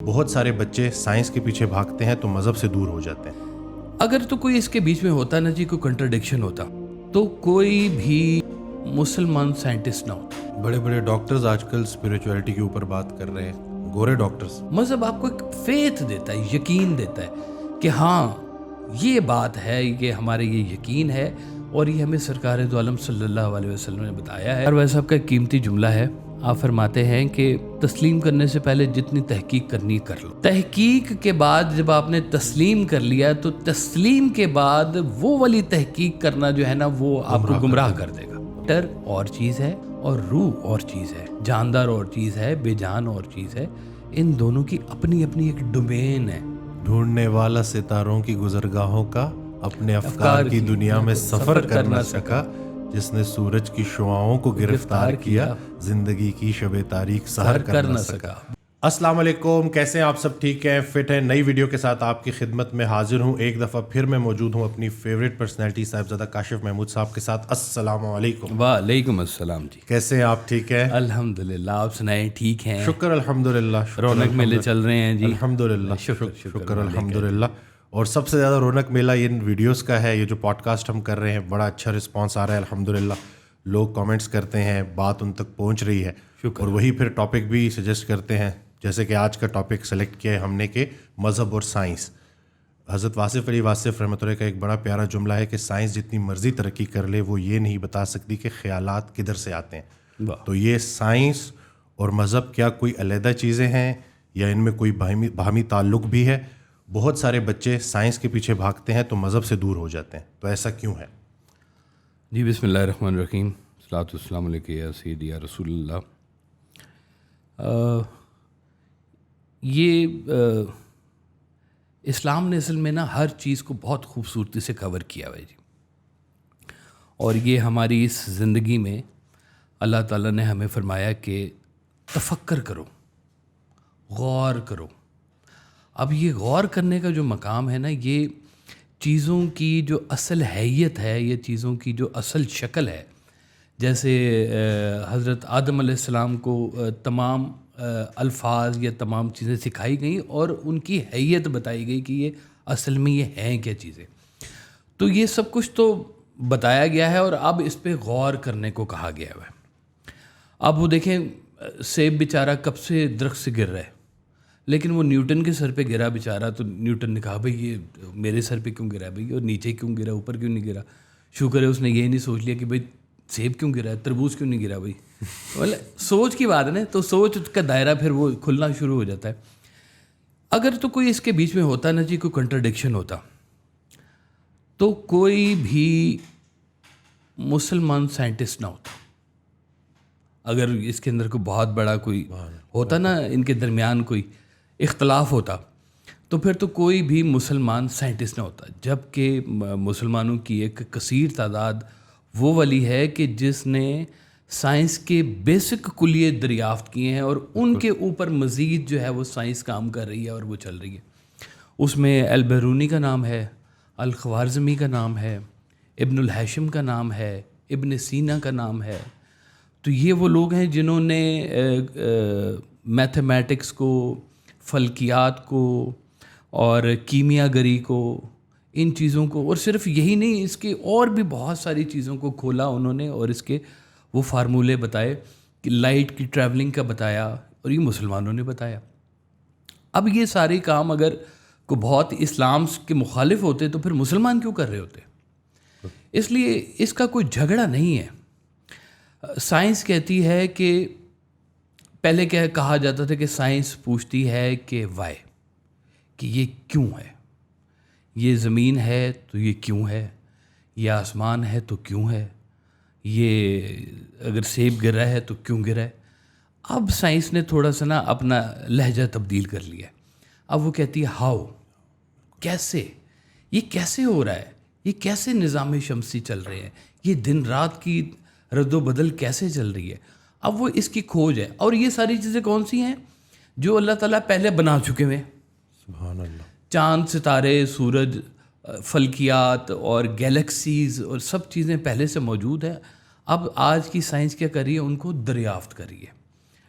بہت سارے بچے سائنس کے پیچھے بھاگتے ہیں تو مذہب سے دور ہو جاتے ہیں۔ اگر تو کوئی اس کے بیچ میں ہوتا نا جی، کوئی کنٹرڈکشن ہوتا تو کوئی بھی مسلمان سائنٹسٹ نہ ہوتا۔ بڑے بڑے ڈاکٹرز آج کل اسپریچولیٹی کے اوپر بات کر رہے ہیں، گورے ڈاکٹرز۔ مذہب آپ کو ایک فیتھ دیتا ہے، یقین دیتا ہے کہ ہاں یہ بات ہے، یہ ہمارے یہ یقین ہے اور یہ ہمیں سرکار دو عالم صلی اللہ علیہ وسلم نے بتایا ہے۔ اور ویسے صاحب کا ایک قیمتی جملہ ہے، آپ فرماتے ہیں کہ تسلیم کرنے سے پہلے جتنی تحقیق کرنی کر لو۔ تحقیق کے بعد جب آپ نے تسلیم کر لیا تو تسلیم کے بعد وہ والی تحقیق کرنا جو ہے نا وہ آپ کو گمراہ کر دے گا۔ ڈر اور چیز ہے اور روح اور چیز ہے، جاندار اور چیز ہے، بے جان اور چیز ہے۔ ان دونوں کی اپنی اپنی ایک ڈومین ہے۔ ڈھونڈنے والا ستاروں کی گزرگاہوں کا اپنے افکار کی دنیا میں سفر کر نہ سکا، جس نے سورج کی شعاؤں کو گرفتار کیا، زندگی کی شب تاریک سحر کر نہ سکا۔ السلام علیکم، کیسے ہیں آپ سب؟ ٹھیک ہیں، فٹ ہیں؟ نئی ویڈیو کے ساتھ آپ کی خدمت میں حاضر ہوں۔ ایک دفعہ پھر میں موجود ہوں اپنی فیوریٹ پرسنالٹی صاحبزادہ کاشف محمود صاحب کے ساتھ۔ السلام علیکم۔ وعلیکم السلام جی، کیسے ہیں آپ؟ ٹھیک ہیں الحمدللہ، آپ سنائیں ٹھیک ہیں؟ شکر الحمدللہ، رونق میلے چل رہے ہیں جی؟ الحمدللہ، شکر الحمدللہ۔ اور سب سے زیادہ رونق میلہ ان ویڈیوز کا ہے، یہ جو پوڈ کاسٹ ہم کر رہے ہیں، بڑا اچھا رسپانس آ رہا ہے الحمدللہ۔ لوگ کامنٹس کرتے ہیں، بات ان تک پہنچ رہی ہے، اور وہی پھر ٹاپک بھی سجیسٹ کرتے ہیں، جیسے کہ آج کا ٹاپک سلیکٹ کیا ہے ہم نے کہ مذہب اور سائنس۔ حضرت واصف علی واصف رحمۃ اللہ کا ایک بڑا پیارا جملہ ہے کہ سائنس جتنی مرضی ترقی کر لے وہ یہ نہیں بتا سکتی کہ خیالات کدھر سے آتے ہیں۔ تو یہ سائنس اور مذہب کیا کوئی علیحدہ چیزیں ہیں یا ان میں کوئی باہمی تعلق بھی ہے؟ بہت سارے بچے سائنس کے پیچھے بھاگتے ہیں تو مذہب سے دور ہو جاتے ہیں، تو ایسا کیوں ہے؟ جی بسم اللہ الرحمن الرحیم، صلاۃ والسلام علیکہ یا سیدی یا رسول اللہ۔ یہ اسلام نے اصل میں نا ہر چیز کو بہت خوبصورتی سے کور کیا ہوا ہے جی، اور یہ ہماری اس زندگی میں اللہ تعالیٰ نے ہمیں فرمایا کہ تفکر کرو، غور کرو۔ اب یہ غور کرنے کا جو مقام ہے نا، یہ چیزوں کی جو اصل حیت ہے، یہ چیزوں کی جو اصل شکل ہے، جیسے حضرت آدم علیہ السلام کو تمام الفاظ یا تمام چیزیں سکھائی گئیں اور ان کی حیت بتائی گئی کہ یہ اصل میں یہ ہیں کیا چیزیں، تو یہ سب کچھ تو بتایا گیا ہے اور اب اس پہ غور کرنے کو کہا گیا ہے۔ اب وہ دیکھیں، سیب بیچارہ کب سے درخت سے گر رہا ہے، لیکن وہ نیوٹن کے سر پہ گرا بیچارہ، تو نیوٹن نے کہا بھئی یہ میرے سر پہ کیوں گرا بھئی، اور نیچے کیوں گرا، اوپر کیوں نہیں گرا؟ شکر ہے اس نے یہ نہیں سوچ لیا کہ بھئی سیب کیوں گرا ہے، تربوز کیوں نہیں گرا بھئی۔ سوچ کی بات ہے نا، تو سوچ کا دائرہ پھر وہ کھلنا شروع ہو جاتا ہے۔ اگر تو کوئی اس کے بیچ میں ہوتا نا جی، کوئی کنٹرڈکشن ہوتا تو کوئی بھی مسلمان سائنٹسٹ نہ ہوتا۔ اگر اس کے اندر کوئی بہت بڑا کوئی ہوتا نا، ان کے درمیان کوئی اختلاف ہوتا تو پھر تو کوئی بھی مسلمان سائنٹسٹ نہ ہوتا، جبکہ مسلمانوں کی ایک کثیر تعداد وہ والی ہے کہ جس نے سائنس کے بیسک کلیے دریافت کیے ہیں اور ان کے اوپر مزید جو ہے وہ سائنس کام کر رہی ہے اور وہ چل رہی ہے۔ اس میں البیرونی کا نام ہے، الخوارزمی کا نام ہے، ابن الہاشم کا نام ہے، ابن سینا کا نام ہے۔ تو یہ وہ لوگ ہیں جنہوں نے میتھمیٹکس کو، فلکیات کو اور کیمیا گری کو، ان چیزوں کو، اور صرف یہی نہیں، اس کے اور بھی بہت ساری چیزوں کو کھولا انہوں نے اور اس کے وہ فارمولے بتائے کہ لائٹ کی ٹریولنگ کا بتایا، اور یہ مسلمانوں نے بتایا۔ اب یہ سارے کام اگر کوئی بہت اسلام کے مخالف ہوتے تو پھر مسلمان کیوں کر رہے ہوتے؟ اس لیے اس کا کوئی جھگڑا نہیں ہے۔ سائنس کہتی ہے کہ پہلے کیا کہا جاتا تھا کہ سائنس پوچھتی ہے کہ وائی، کہ یہ کیوں ہے، یہ زمین ہے تو یہ کیوں ہے، یہ آسمان ہے تو کیوں ہے، یہ اگر سیب گر رہا ہے تو کیوں گر رہا ہے۔ اب سائنس نے تھوڑا سا نا اپنا لہجہ تبدیل کر لیا ہے۔ اب وہ کہتی ہے ہاؤ، کیسے، یہ کیسے ہو رہا ہے، یہ کیسے نظام شمسی چل رہے ہیں، یہ دن رات کی رد و بدل کیسے چل رہی ہے۔ اب وہ اس کی کھوج ہے، اور یہ ساری چیزیں کون سی ہیں جو اللہ تعالیٰ پہلے بنا چکے ہوئے ہیں۔ سبحان اللہ۔ چاند، ستارے، سورج، فلکیات اور گیلیکسیز اور سب چیزیں پہلے سے موجود ہیں۔ اب آج کی سائنس کیا کر رہی ہے، ان کو دریافت کر رہی ہے،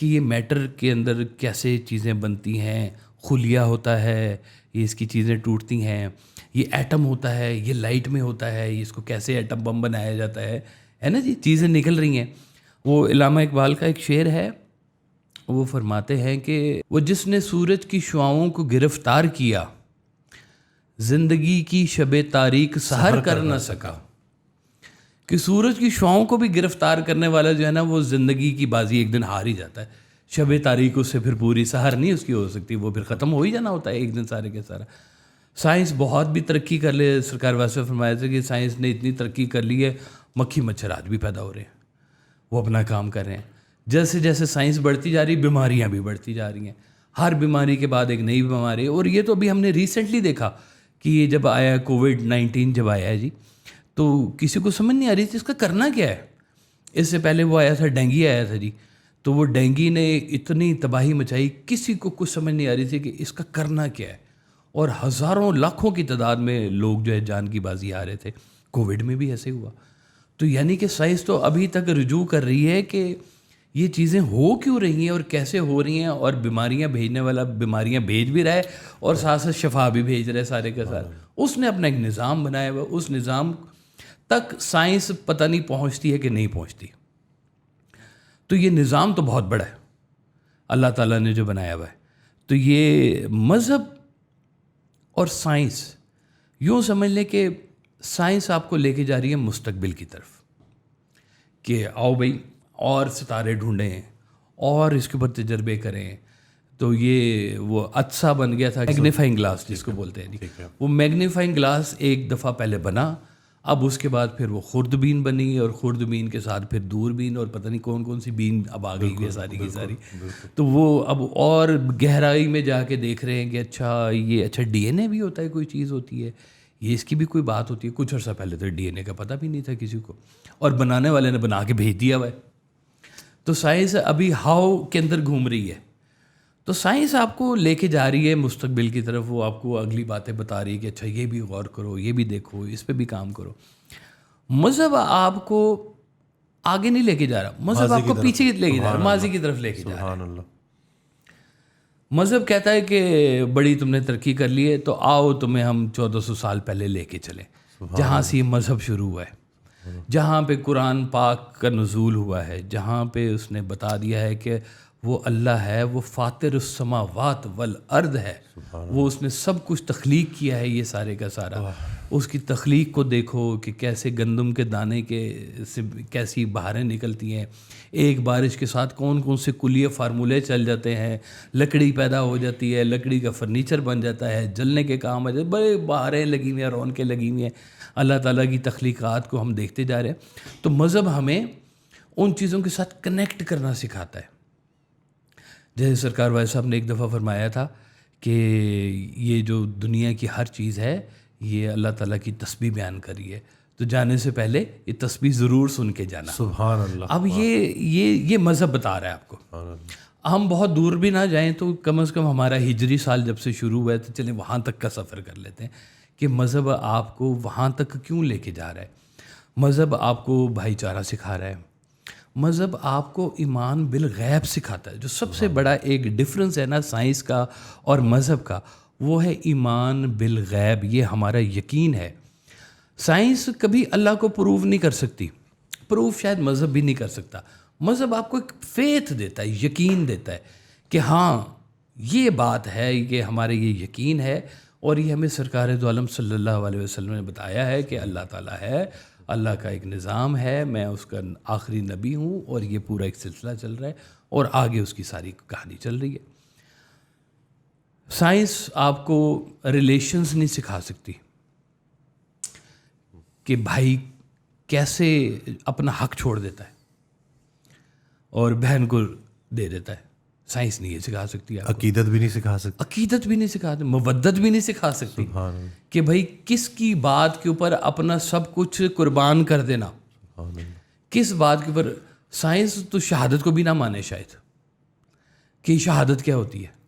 کہ یہ میٹر کے اندر کیسے چیزیں بنتی ہیں، خلیہ ہوتا ہے، یہ اس کی چیزیں ٹوٹتی ہیں، یہ ایٹم ہوتا ہے، یہ لائٹ میں ہوتا ہے، یہ اس کو کیسے ایٹم بم بنایا جاتا ہے نا جی، چیزیں نکل رہی ہیں. وہ علامہ اقبال کا ایک شعر ہے، وہ فرماتے ہیں کہ وہ جس نے سورج کی شعاؤں کو گرفتار کیا، زندگی کی شب تاریک سحر کر نہ سکا. کہ سورج کی شعاؤں کو بھی گرفتار کرنے والا جو ہے نا، وہ زندگی کی بازی ایک دن ہار ہی جاتا ہے. شب تاریک اس سے پھر پوری سحر نہیں اس کی ہو سکتی، وہ پھر ختم ہو ہی جانا ہوتا ہے ایک دن سارے کے سارا. سائنس بہت بھی ترقی کر لے، سرکار واسطے فرمایا تھا کہ سائنس نے اتنی ترقی کر لی ہے، مکھی مچھر آج بھی پیدا ہو رہے ہیں، وہ اپنا کام کر رہے ہیں. جیسے جیسے سائنس بڑھتی جا رہی، بیماریاں بھی بڑھتی جا رہی ہیں، ہر بیماری کے بعد ایک نئی بیماری. اور یہ تو ابھی ہم نے ریسنٹلی دیکھا کہ یہ جب آیا کووڈ-19 جب آیا ہے جی، تو کسی کو سمجھ نہیں آ رہی تھی اس کا کرنا کیا ہے. اس سے پہلے وہ آیا تھا ڈینگی آیا تھا جی، تو وہ ڈینگی نے اتنی تباہی مچائی، کسی کو کچھ سمجھ نہیں آ رہی تھی کہ اس کا کرنا کیا ہے، اور ہزاروں لاکھوں کی تعداد میں لوگ جو ہے جان کی بازی آ رہے تھے. کووڈ میں بھی ایسے ہوا. تو یعنی کہ سائنس تو ابھی تک رجوع کر رہی ہے کہ یہ چیزیں ہو کیوں رہی ہیں اور کیسے ہو رہی ہیں، اور بیماریاں بھیجنے والا بیماریاں بھیج بھی رہا ہے اور ساتھ ساتھ شفا بھی بھیج رہا ہے سارے کا سارا. اس نے اپنا ایک نظام بنایا ہوا، اس نظام تک سائنس پتہ نہیں پہنچتی ہے کہ نہیں پہنچتی. تو یہ نظام تو بہت بڑا ہے اللہ تعالیٰ نے جو بنایا ہوا ہے. تو یہ مذہب اور سائنس، یوں سمجھ لیں کہ سائنس آپ کو لے کے جا رہی ہے مستقبل کی طرف، کہ آؤ بھائی اور ستارے ڈھونڈیں اور اس کے اوپر تجربے کریں. تو یہ وہ عدسہ بن گیا تھا، میگنیفائنگ گلاس جس کو بولتے ہیں جی. وہ میگنیفائنگ گلاس ایک دفعہ پہلے بنا، اب اس کے بعد پھر وہ خوردبین بنی، اور خوردبین کے ساتھ پھر دوربین، اور پتہ نہیں کون کون سی بین اب آ گئی ہے ساری کی ساری. تو وہ اب اور گہرائی میں جا کے دیکھ رہے ہیں کہ اچھا ڈی این اے بھی ہوتا ہے، کوئی چیز ہوتی ہے، یہ اس کی بھی کوئی بات ہوتی ہے. کچھ عرصہ پہلے تو ڈی این اے کا پتہ بھی نہیں تھا کسی کو، اور بنانے والے نے بنا کے بھیج دیا ہوا ہے. تو سائنس ابھی ہاؤ کے اندر گھوم رہی ہے. تو سائنس آپ کو لے کے جا رہی ہے مستقبل کی طرف، وہ آپ کو اگلی باتیں بتا رہی ہے کہ اچھا یہ بھی غور کرو، یہ بھی دیکھو، اس پہ بھی کام کرو. مذہب آپ کو آگے نہیں لے کے جا رہا، مذہب آپ کو پیچھے لے کے جا رہا، ماضی کی طرف لے کے جا رہا. مذہب کہتا ہے کہ بڑی تم نے ترقی کر لی ہے، تو آؤ تمہیں ہم 1400 سال پہلے لے کے چلیں، جہاں سے یہ مذہب شروع ہوا ہے، جہاں پہ قرآن پاک کا نزول ہوا ہے، جہاں پہ اس نے بتا دیا ہے کہ وہ اللہ ہے، وہ فاطر السماوات والارض ہے، وہ اس نے سب کچھ تخلیق کیا ہے یہ سارے کا سارا. اس کی تخلیق کو دیکھو کہ کیسے گندم کے دانے کے سے کیسی بہاریں نکلتی ہیں، ایک بارش کے ساتھ کون کون سے کلیے فارمولے چل جاتے ہیں، لکڑی پیدا ہو جاتی ہے، لکڑی کا فرنیچر بن جاتا ہے، جلنے کے کام آ جاتے ہیں، بڑے بہاریں لگی ہوئی ہیں، رونقیں لگی ہوئی ہیں. اللہ تعالیٰ کی تخلیقات کو ہم دیکھتے جا رہے ہیں. تو مذہب ہمیں ان چیزوں کے ساتھ کنیکٹ کرنا سکھاتا ہے. جیسے سرکار واحد صاحب نے ایک دفعہ فرمایا تھا کہ یہ جو دنیا کی ہر چیز ہے یہ اللہ تعالیٰ کی تسبیح بیان کری ہے، تو جانے سے پہلے یہ تسبیح ضرور سن کے جانا. سبحان اللہ. اب یہ مذہب بتا رہا ہے آپ کو. ہم بہت دور بھی نہ جائیں تو کم از کم ہمارا ہجری سال جب سے شروع ہوا ہے تو چلیں وہاں تک کا سفر کر لیتے ہیں کہ مذہب آپ کو وہاں تک کیوں لے کے جا رہا ہے. مذہب آپ کو بھائی چارہ سکھا رہا ہے، مذہب آپ کو ایمان بالغیب سکھاتا ہے. جو سب سے بڑا ایک ڈفرنس ہے نا سائنس کا اور مذہب کا، وہ ہے ایمان بالغیب. یہ ہمارا یقین ہے. سائنس کبھی اللہ کو پروو نہیں کر سکتی، پروو شاید مذہب بھی نہیں کر سکتا. مذہب آپ کو ایک فیتھ دیتا ہے، یقین دیتا ہے کہ ہاں یہ بات ہے، کہ ہمارے یہ یقین ہے، اور یہ ہمیں سرکار دو عالم صلی اللہ علیہ وسلم نے بتایا ہے کہ اللہ تعالیٰ ہے، اللہ کا ایک نظام ہے، میں اس کا آخری نبی ہوں، اور یہ پورا ایک سلسلہ چل رہا ہے، اور آگے اس کی ساری کہانی چل رہی ہے. سائنس آپ کو ریلیشنز نہیں سکھا سکتی کہ بھائی کیسے اپنا حق چھوڑ دیتا ہے اور بہن کو دے دیتا ہے. سائنس نہیں یہ سکھا سکتی. عقیدت بھی نہیں سکھا سکتی، عقیدت بھی نہیں سکھاتی، مودت بھی نہیں سکھا سکتی کہ بھائی کس کی بات کے اوپر اپنا سب کچھ قربان کر دینا، کس بات کے اوپر. سائنس تو شہادت کو بھی نہ مانے شاید، کہ شہادت کیا ہوتی ہے.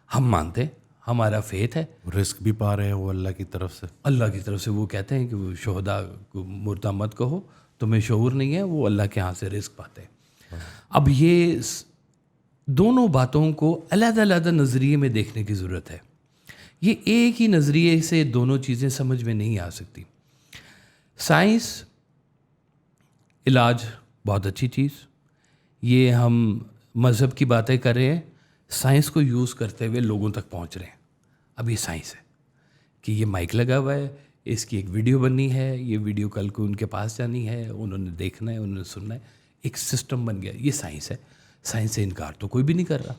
ہم مانتے ہیں، ہمارا فیتھ ہے. رزق بھی پا رہے ہیں وہ اللہ کی طرف سے. اللہ کی طرف سے وہ کہتے ہیں کہ وہ شہداء کو مردہ مت کہو، تمہیں شعور نہیں ہے، وہ اللہ کے ہاں سے رزق پاتے ہیں. اب یہ دونوں باتوں کو علیحدہ علیحدہ نظریے میں دیکھنے کی ضرورت ہے. یہ ایک ہی نظریے سے دونوں چیزیں سمجھ میں نہیں آ سکتی. سائنس علاج بہت اچھی چیز، یہ ہم مذہب کی باتیں کر رہے ہیں، سائنس کو یوز کرتے ہوئے لوگوں تک پہنچ رہے ہیں. اب یہ سائنس ہے کہ یہ مائک لگا ہوا ہے، اس کی ایک ویڈیو بننی ہے، یہ ویڈیو کل کو ان کے پاس جانی ہے، انہوں نے دیکھنا ہے، انہوں نے سننا ہے، ایک سسٹم بن گیا. یہ سائنس ہے. سائنس سے انکار تو کوئی بھی نہیں کر رہا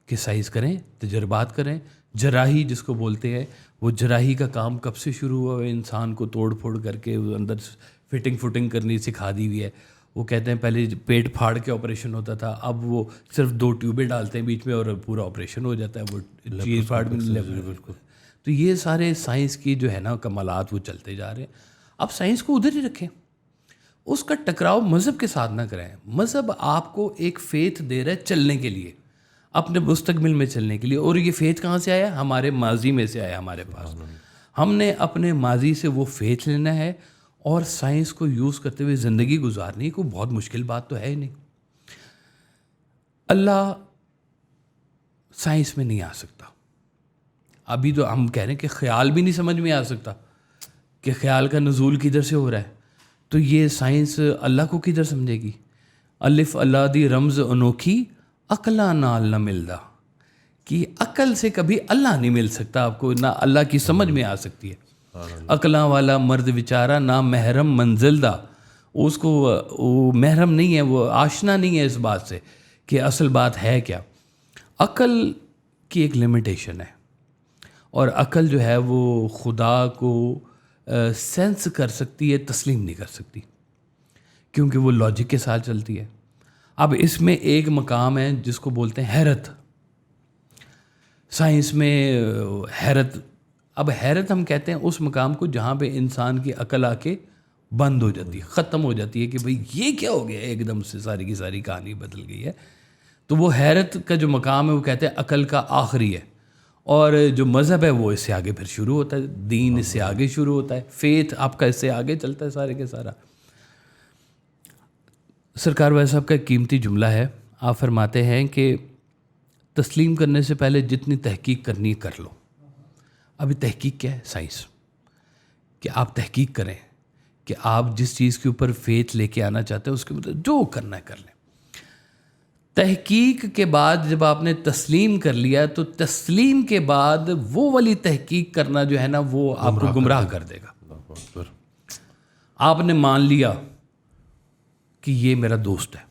کہ سائنس کریں، تجربات کریں. جراحی جس کو بولتے ہیں، وہ جراحی کا کام کب سے شروع ہوا ہے؟ انسان کو توڑ پھوڑ کر کے اندر فٹنگ کرنی سکھا دی ہوئی ہے. وہ کہتے ہیں پہلے پیٹ پھاڑ کے آپریشن ہوتا تھا، اب وہ صرف 2 ٹیوبیں ڈالتے ہیں بیچ میں اور پورا آپریشن ہو جاتا ہے. وہ چیز پھاڑ میں بالکل. تو یہ سارے سائنس کی جو ہے نا کمالات وہ چلتے جا رہے ہیں. اب سائنس کو ادھر ہی رکھیں، اس کا ٹکراؤ مذہب کے ساتھ نہ کریں. مذہب آپ کو ایک فیتھ دے رہا ہے چلنے کے لیے، اپنے مستقبل میں چلنے کے لیے. اور یہ فیتھ کہاں سے آیا؟ ہمارے ماضی میں سے آیا ہمارے پاس. ہم نے اپنے ماضی سے وہ فیتھ لینا ہے اور سائنس کو یوز کرتے ہوئے زندگی گزارنی. کوئی بہت مشکل بات تو ہے ہی نہیں. اللہ سائنس میں نہیں آ سکتا. ابھی تو ہم کہہ رہے ہیں کہ خیال بھی نہیں سمجھ میں آ سکتا کہ خیال کا نزول کدھر سے ہو رہا ہے. تو یہ سائنس اللہ کو کدھر سمجھے گی؟ الف اللہ دی رمز انوکھی عقلہ نال نہ ملدا، کہ عقل سے کبھی اللہ نہیں مل سکتا آپ کو، نہ اللہ کی سمجھ میں آ سکتی ہے. عقلاں والا مرد بیچارہ نہ محرم منزل دا، اس کو وہ محرم نہیں ہے، وہ آشنا نہیں ہے اس بات سے کہ اصل بات ہے کیا. عقل کی ایک لمیٹیشن ہے، اور عقل جو ہے وہ خدا کو سینس کر سکتی ہے، تسلیم نہیں کر سکتی، کیونکہ وہ لاجک کے ساتھ چلتی ہے. اب اس میں ایک مقام ہے جس کو بولتے ہیں حیرت. سائنس میں حیرت، اب حیرت ہم کہتے ہیں اس مقام کو جہاں پہ انسان کی عقل آ کے بند ہو جاتی ہے، ختم ہو جاتی ہے کہ بھئی یہ کیا ہو گیا، ایک دم سے ساری کی ساری کہانی بدل گئی ہے. تو وہ حیرت کا جو مقام ہے وہ کہتے ہیں عقل کا آخری ہے. اور جو مذہب ہے وہ اس سے آگے پھر شروع ہوتا ہے، دین اس سے آگے شروع ہوتا ہے، فیتھ آپ کا اس سے آگے چلتا ہے سارے کے سارا. سرکار والے صاحب کا ایک قیمتی جملہ ہے. آپ فرماتے ہیں کہ تسلیم کرنے سے پہلے جتنی تحقیق کرنی کر لو. ابھی تحقیق کیا ہے؟ سائنس. کہ آپ تحقیق کریں کہ آپ جس چیز کے اوپر فیتھ لے کے آنا چاہتے ہیں اس کے اوپر جو کرنا ہے کر لیں. تحقیق کے بعد جب آپ نے تسلیم کر لیا تو تسلیم کے بعد وہ والی تحقیق کرنا جو ہے نا وہ آپ کو گمراہ کر دے گا. آپ نے مان لیا کہ یہ میرا دوست ہے،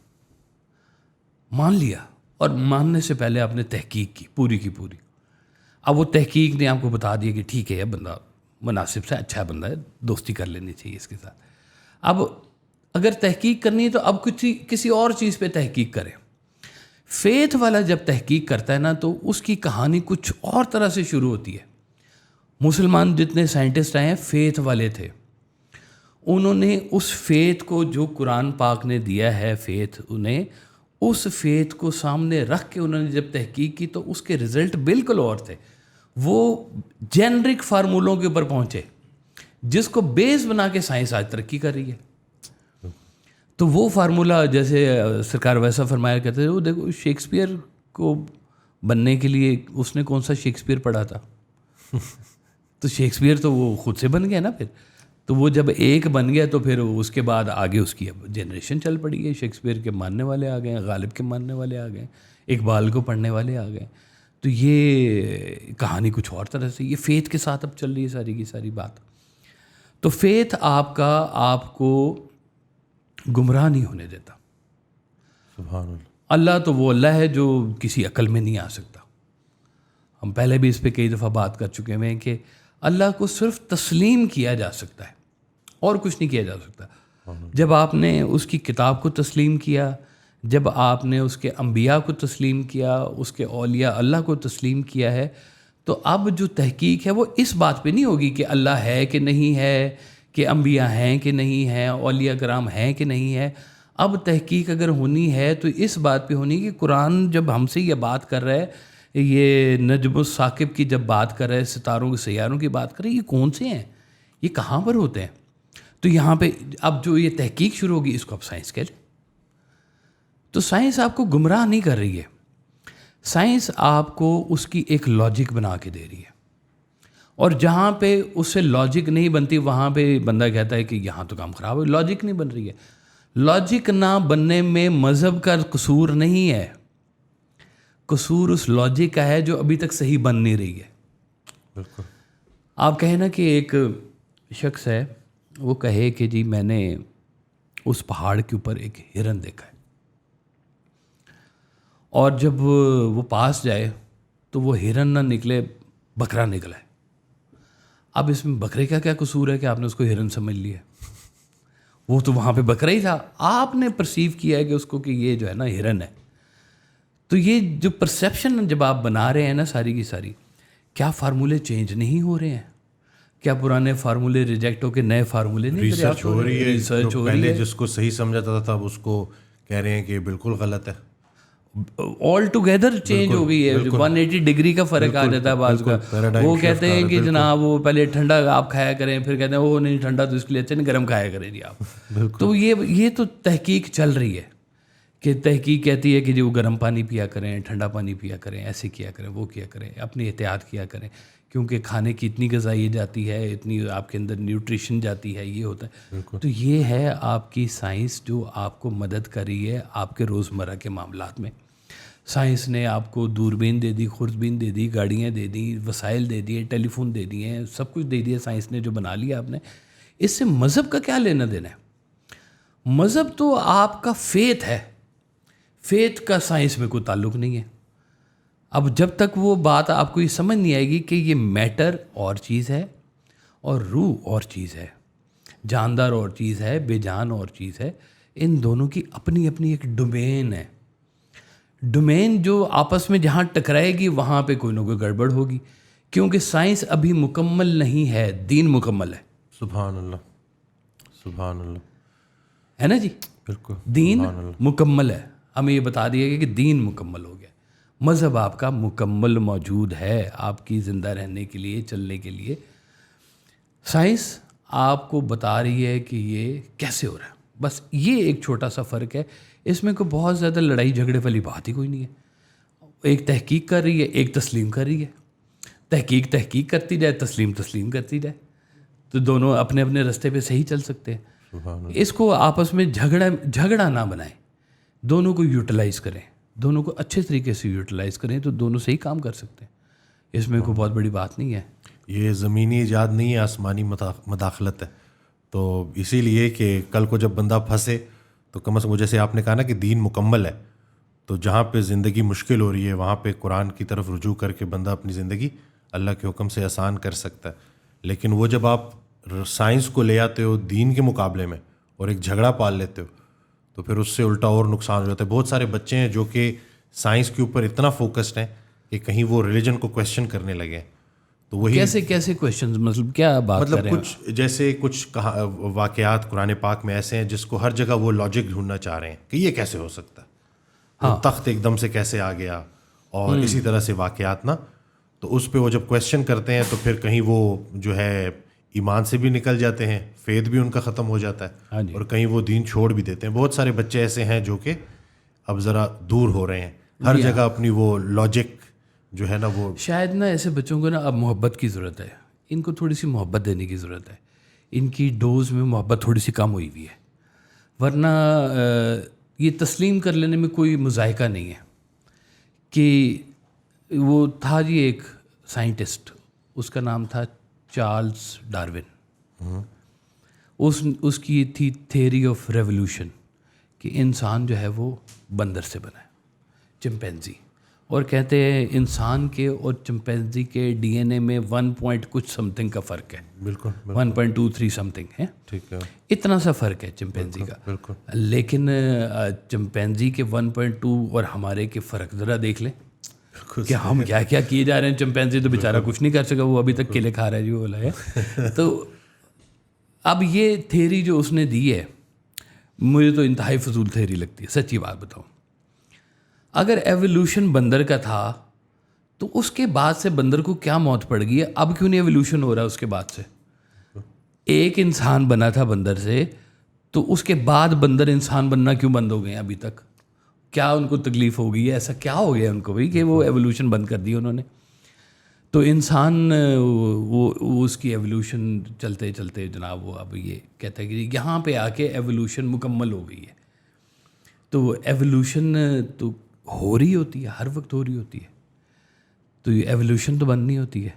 مان لیا، اور ماننے سے پہلے آپ نے تحقیق کی پوری کی پوری. اب وہ تحقیق نے آپ کو بتا دیا کہ ٹھیک ہے یہ بندہ مناسب سے اچھا بندہ ہے، دوستی کر لینی چاہیے اس کے ساتھ. اب اگر تحقیق کرنی ہے تو اب کسی اور چیز پہ تحقیق کریں. فیتھ والا جب تحقیق کرتا ہے نا تو اس کی کہانی کچھ اور طرح سے شروع ہوتی ہے. مسلمان جتنے سائنٹسٹ آئے ہیں فیتھ والے تھے. انہوں نے اس فیتھ کو جو قرآن پاک نے دیا ہے، فیتھ انہیں اس فیتھ کو سامنے رکھ کے انہوں نے جب تحقیق کی تو اس کے رزلٹ بالکل اور تھے. وہ جینرک فارمولوں کے اوپر پہنچے جس کو بیس بنا کے سائنس آج ترقی کر رہی ہے. تو وہ فارمولہ جیسے سرکار ویسا فرمایا کرتے تھے، وہ دیکھو شیکسپیئر کو بننے کے لیے اس نے کون سا شیکسپیئر پڑھا تھا؟ تو شیکسپیئر تو وہ خود سے بن گیا نا پھر. تو وہ جب ایک بن گیا تو پھر اس کے بعد آگے اس کی اب جنریشن چل پڑی ہے. شیکسپیئر کے ماننے والے آ گئے ہیں، غالب کے ماننے والے آ گئے ہیں، اقبال کو پڑھنے والے آ گئے. تو یہ کہانی کچھ اور طرح سے، یہ فیتھ کے ساتھ اب چل رہی ہے ساری کی ساری بات. تو فیتھ آپ کو گمراہ نہیں ہونے دیتا. سبحان اللہ. اللہ تو وہ اللہ ہے جو کسی عقل میں نہیں آ سکتا. ہم پہلے بھی اس پہ کئی دفعہ بات کر چکے ہیں کہ اللہ کو صرف تسلیم کیا جا سکتا ہے اور کچھ نہیں کیا جا سکتا. جب آپ نے اس کی کتاب کو تسلیم کیا، جب آپ نے اس کے انبیاء کو تسلیم کیا، اس کے اولیاء اللہ کو تسلیم کیا ہے، تو اب جو تحقیق ہے وہ اس بات پہ نہیں ہوگی کہ اللہ ہے کہ نہیں ہے، کہ انبیاء ہیں کہ نہیں ہیں، اولیاء کرام ہیں کہ نہیں ہے. اب تحقیق اگر ہونی ہے تو اس بات پہ ہونی کہ قرآن جب ہم سے یہ بات کر رہا ہے، یہ نجم الثاقب کی جب بات کر رہے ہیں، ستاروں کے سیاروں کی بات کر رہے ہیں، یہ کون سے ہیں، یہ کہاں پر ہوتے ہیں؟ تو یہاں پہ اب جو یہ تحقیق شروع ہوگی اس کو اب سائنس کہہ لیں. تو سائنس آپ کو گمراہ نہیں کر رہی ہے. سائنس آپ کو اس کی ایک لاجک بنا کے دے رہی ہے، اور جہاں پہ اس سے لاجک نہیں بنتی وہاں پہ بندہ کہتا ہے کہ یہاں تو کام خراب ہے، لاجک نہیں بن رہی ہے۔ لاجک نہ بننے میں مذہب کا قصور نہیں ہے، قصور اس لاجک کا ہے جو ابھی تک صحیح بن نہیں رہی ہے۔ بالکل۔ آپ کہیں نا کہ ایک شخص ہے، وہ کہے کہ جی میں نے اس پہاڑ کے اوپر ایک ہرن دیکھا ہے، اور جب وہ پاس جائے تو وہ ہرن نہ نکلے، بکرا نکلا ہے۔ اب اس میں بکرے کا کیا قصور ہے کہ آپ نے اس کو ہرن سمجھ لیا؟ وہ تو وہاں پہ بکرا ہی تھا، آپ نے پرسیو کیا ہے کہ اس کو کہ یہ جو ہے نا ہرن ہے۔ تو یہ جو پرسیپشن جب آپ بنا رہے ہیں نا ساری کی ساری، کیا فارمولے چینج نہیں ہو رہے ہیں؟ کیا پرانے فارمولے ریجیکٹ ہو کے نئے فارمولے نہیں ریسرچ ہو رہی ہے، ریسرچ جو ہو رہی پہلے ہے؟ جس کو صحیح سمجھاتا تھا اب اس کو کہہ رہے ہیں کہ بالکل غلط ہے۔ آل ٹوگیدر چینج ہو گئی ہے، 180 ڈگری کا فرق آ جاتا ہے بعض کا۔ وہ کہتے ہیں کہ جناب وہ پہلے ٹھنڈا آپ کھایا کریں، پھر کہتے ہیں وہ نہیں ٹھنڈا تو اس کے لیے اچھا نہیں، گرم کھایا کریں جی آپ۔ تو یہ تو تحقیق چل رہی ہے کہ تحقیق کہتی ہے کہ جو گرم پانی پیا کریں، ٹھنڈا پانی پیا کریں، ایسے کیا کریں، وہ کیا کریں، اپنی احتیاط کیا کریں، کیونکہ کھانے کی اتنی غذائی جاتی ہے، اتنی آپ کے اندر نیوٹریشن جاتی ہے، یہ ہوتا ہے۔ تو یہ ہے آپ کی سائنس جو آپ کو مدد کر رہی ہے آپ کے روزمرہ کے معاملات میں۔ سائنس نے آپ کو دوربین دے دی، خوردبین دے دی، گاڑیاں دے دی، وسائل دے دیے، ٹیلی فون دے دیے ہیں، سب کچھ دے دیا سائنس نے جو بنا لیا آپ نے۔ اس سے مذہب کا کیا لینا دینا ہے؟ مذہب تو آپ کا فیتھ ہے، فیتھ کا سائنس میں کوئی تعلق نہیں ہے۔ اب جب تک وہ بات آپ کو یہ سمجھ نہیں آئے گی کہ یہ میٹر اور چیز ہے اور روح اور چیز ہے، جاندار اور چیز ہے، بے جان اور چیز ہے، ان دونوں کی اپنی اپنی ایک ڈومین ہے۔ ڈومین جو آپس میں جہاں ٹکرائے گی وہاں پہ کوئی نہ کوئی گڑبڑ ہوگی، کیونکہ سائنس ابھی مکمل نہیں ہے، دین مکمل ہے۔ سبحان اللہ، سبحان اللہ، ہے نا جی؟ بالکل، دین مکمل ہے، ہمیں یہ بتا دیا گیا کہ دین مکمل ہو گیا۔ مذہب آپ کا مکمل موجود ہے آپ کی زندہ رہنے کے لیے، چلنے کے لیے۔ سائنس آپ کو بتا رہی ہے کہ یہ کیسے ہو رہا ہے، بس یہ ایک چھوٹا سا فرق ہے۔ اس میں کوئی بہت زیادہ لڑائی جھگڑے والی بات ہی کوئی نہیں ہے۔ ایک تحقیق کر رہی ہے، ایک تسلیم کر رہی ہے، تحقیق کرتی جائے، تسلیم کرتی جائے، تو دونوں اپنے اپنے راستے پہ صحیح چل سکتے ہیں۔ اس کو آپس میں جھگڑا نہ بنائیں، دونوں کو یوٹیلائز کریں، دونوں کو اچھے طریقے سے یوٹیلائز کریں تو دونوں صحیح کام کر سکتے ہیں۔ اس میں کوئی بہت بڑی بات نہیں ہے۔ یہ زمینی ایجاد نہیں ہے، آسمانی مداخلت ہے۔ تو اسی لیے کہ کل کو جب بندہ پھنسے تو کم از کم جیسے آپ نے کہا نا کہ دین مکمل ہے، تو جہاں پہ زندگی مشکل ہو رہی ہے وہاں پہ قرآن کی طرف رجوع کر کے بندہ اپنی زندگی اللہ کے حکم سے آسان کر سکتا ہے۔ لیکن وہ جب آپ سائنس کو لے آتے ہو دین کے مقابلے میں اور ایک جھگڑا پال لیتے ہو تو پھر اس سے الٹا اور نقصان ہو جاتا ہے۔ بہت سارے بچے ہیں جو کہ سائنس کے اوپر اتنا فوکسڈ ہیں کہ کہیں وہ ریلیجن کو کویسچن کرنے لگے ہیں۔ تو وہی کیسے کویشچنز، مطلب کیا بات کر رہے ہیں؟ کچھ جیسے کچھ واقعات قرآن پاک میں ایسے ہیں جس کو ہر جگہ وہ لاجک ڈھونڈنا چاہ رہے ہیں کہ یہ کیسے ہو سکتا ہے، وہ تخت ایک دم سے کیسے آ گیا، اور اسی طرح سے واقعات نا، تو اس پہ وہ جب کویسچن کرتے ہیں تو پھر کہیں وہ جو ہے ایمان سے بھی نکل جاتے ہیں، فیتھ بھی ان کا ختم ہو جاتا ہے، اور کہیں وہ دین چھوڑ بھی دیتے ہیں۔ بہت سارے بچے ایسے ہیں جو کہ اب ذرا دور ہو رہے ہیں، ہر جگہ اپنی وہ لاجک جو ہے نا وہ شاید نا ایسے بچوں کو نا اب محبت کی ضرورت ہے، ان کو تھوڑی سی محبت دینے کی ضرورت ہے، ان کی ڈوز میں محبت تھوڑی سی کم ہوئی ہوئی ہے، ورنہ یہ تسلیم کر لینے میں کوئی مذائقہ نہیں ہے۔ کہ وہ تھا جی ایک سائنٹسٹ، اس کا نام تھا چارلز ڈارون، اس کی تھی تھیوری آف ریولوشن کہ انسان جو ہے وہ بندر سے بنا ہے، چمپینزی، اور کہتے ہیں انسان کے اور چمپینزی کے ڈی این اے میں 1 کچھ سم تھنگ کا فرق ہے، بالکل 1.23 سم تھنگ ہے، ٹھیک ہے، اتنا سا فرق ہے چمپینزی کا۔ بالکل، لیکن چمپینزی کے 1.2 اور ہمارے کے فرق ذرا دیکھ لیں کہ ہم کیا کیا کیے جا رہے ہیں۔ چمپینزی تو بیچارہ کچھ نہیں کر سکا، وہ ابھی تک کیلے کھا رہا ہے جی، وہ والا ہے۔ تو اب یہ تھیوری جو اس نے دی ہے مجھے تو انتہائی فضول تھیوری لگتی ہے، سچی بات بتاؤں۔ اگر ایوولوشن بندر کا تھا تو اس کے بعد سے بندر کو کیا موت پڑ گئی ہے؟ اب کیوں نہیں ایوولوشن ہو رہا ہے اس کے بعد سے؟ ایک انسان بنا تھا بندر سے، تو اس کے بعد بندر انسان بننا کیوں بند ہو گئے ہیں ابھی تک؟ کیا ان کو تکلیف ہو گئی ہے, ایسا کیا ہو گیا ان کو بھائی کہ وہ ایولیوشن بند کر دی انہوں نے. تو انسان وہ اس کی ایولیوشن چلتے چلتے جناب وہ اب یہ کہتا ہے کہ یہاں پہ آ کے ایولیوشن مکمل ہو گئی ہے. تو ایولیوشن تو ہو رہی ہوتی ہے, ہر وقت ہو رہی ہوتی ہے, تو یہ ایولیوشن تو بند نہیں ہوتی ہے.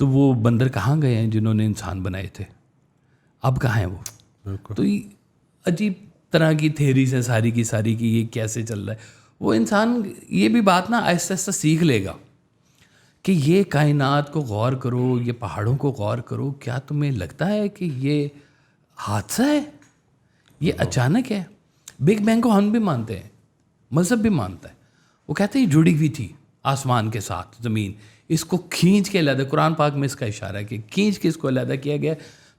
تو وہ بندر کہاں گئے ہیں جنہوں نے انسان بنائے تھے, اب کہاں ہیں وہ؟ تو یہ عجیب طرح کی تھیریز ہیں ساری کی ساری کی یہ کیسے چل رہا ہے. وہ انسان یہ بھی بات نا آہستہ آہستہ سیکھ لے گا کہ یہ کائنات کو غور کرو, یہ پہاڑوں کو غور کرو, کیا تمہیں لگتا ہے کہ یہ حادثہ ہے, یہ اچانک ہے؟ بگ بینگ کو ہم بھی مانتے ہیں, مذہب بھی مانتا ہے. وہ کہتے ہیں جڑی ہوئی تھی آسمان کے ساتھ زمین, اس کو کھینچ کے علیحدہ, قرآن پاک میں اس کا اشارہ ہے کہ کھینچ کے اس کو علیحدہ کیا گیا.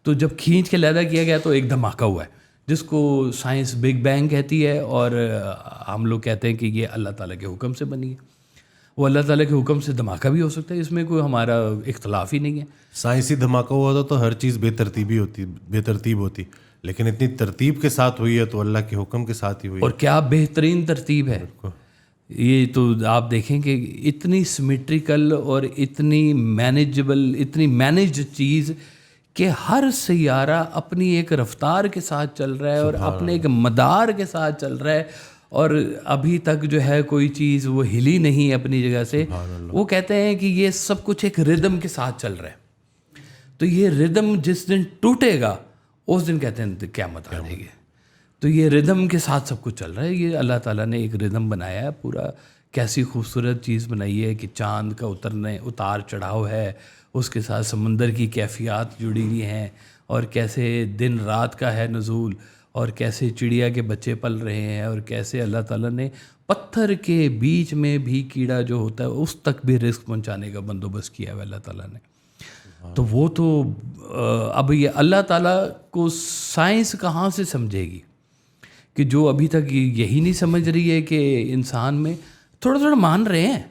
تو جب کھینچ کے علیحدہ کیا گیا تو ایک دھماکہ ہوا ہے جس کو سائنس بگ بینگ کہتی ہے, اور ہم لوگ کہتے ہیں کہ یہ اللہ تعالیٰ کے حکم سے بنی ہے. وہ اللہ تعالیٰ کے حکم سے دھماکہ بھی ہو سکتا ہے, اس میں کوئی ہمارا اختلاف ہی نہیں ہے. سائنسی دھماکہ ہوا تو ہر چیز بے ترتیب ہوتی, لیکن اتنی ترتیب کے ساتھ ہوئی ہے تو اللہ کے حکم کے ساتھ ہی ہوئی. اور کیا بہترین ترتیب ہے یہ, تو آپ دیکھیں کہ اتنی سمیٹریکل اور اتنی مینیجبل, اتنی مینیجڈ چیز کہ ہر سیارہ اپنی ایک رفتار کے ساتھ چل رہا ہے اور اپنے ایک مدار کے ساتھ چل رہا ہے, اور ابھی تک جو ہے کوئی چیز وہ ہلی نہیں اپنی جگہ سے. وہ کہتے ہیں کہ یہ سب کچھ ایک ردم کے ساتھ چل رہا ہے. تو یہ ردم جس دن ٹوٹے گا اس دن کہتے ہیں قیامت آ جائے گی. تو یہ ردم کے ساتھ سب کچھ چل رہا ہے. یہ اللہ تعالیٰ نے ایک ردم بنایا ہے پورا. کیسی خوبصورت چیز بنائی ہے کہ چاند کا اتار چڑھاؤ ہے, اس کے ساتھ سمندر کی کیفیات جڑی ہوئی ہیں, اور کیسے دن رات کا ہے نزول, اور کیسے چڑیا کے بچے پل رہے ہیں, اور کیسے اللہ تعالیٰ نے پتھر کے بیچ میں بھی کیڑا جو ہوتا ہے اس تک بھی رزق پہنچانے کا بندوبست کیا ہے اللہ تعالیٰ نے. تو وہ تو اب یہ اللہ تعالیٰ کو سائنس کہاں سے سمجھے گی کہ جو ابھی تک یہی نہیں سمجھ رہی ہے کہ انسان میں تھوڑا تھوڑا مان رہے ہیں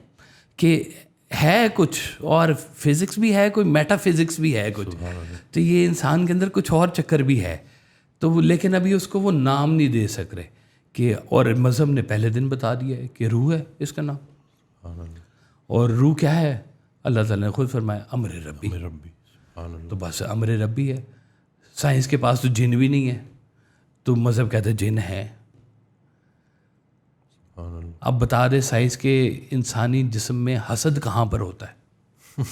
کہ ہے کچھ, اور فزکس بھی ہے, کوئی میٹا فزکس بھی ہے کچھ, تو یہ انسان کے اندر کچھ اور چکر بھی ہے. تو وہ لیکن ابھی اس کو وہ نام نہیں دے سک رہے کہ, اور مذہب نے پہلے دن بتا دیا ہے کہ روح ہے اس کا نام. اور روح کیا ہے؟ اللہ تعالیٰ نے خود فرمایا امر ربی. تو بس امر ربی ہے. سائنس کے پاس تو جن بھی نہیں ہے, تو مذہب کہتا ہے جن ہے. اب بتا دے سائنس کے انسانی جسم میں حسد کہاں پر ہوتا ہے؟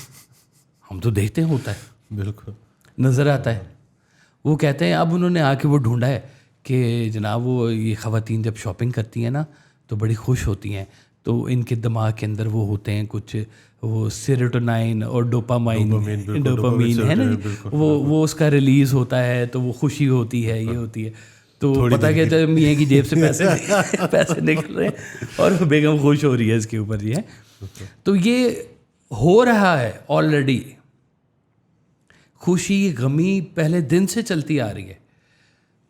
ہم تو دیکھتے ہیں ہوتا ہے, بالکل نظر آتا ہے. وہ کہتے ہیں اب انہوں نے آ کے وہ ڈھونڈا ہے کہ جناب وہ یہ خواتین جب شاپنگ کرتی ہیں نا تو بڑی خوش ہوتی ہیں, تو ان کے دماغ کے اندر وہ ہوتے ہیں کچھ وہ سیروٹونائن اور ڈوپامین ہے نا, وہ اس کا ریلیز ہوتا ہے, تو وہ خوشی ہوتی ہے, یہ ہوتی ہے. تو پتہ کیا چلے میاں کی جیب سے پیسے نکل رہے ہیں اور بیگم خوش ہو رہی ہے اس کے اوپر. یہ تو یہ ہو رہا ہے آلریڈی. خوشی غمی پہلے دن سے چلتی آ رہی ہے.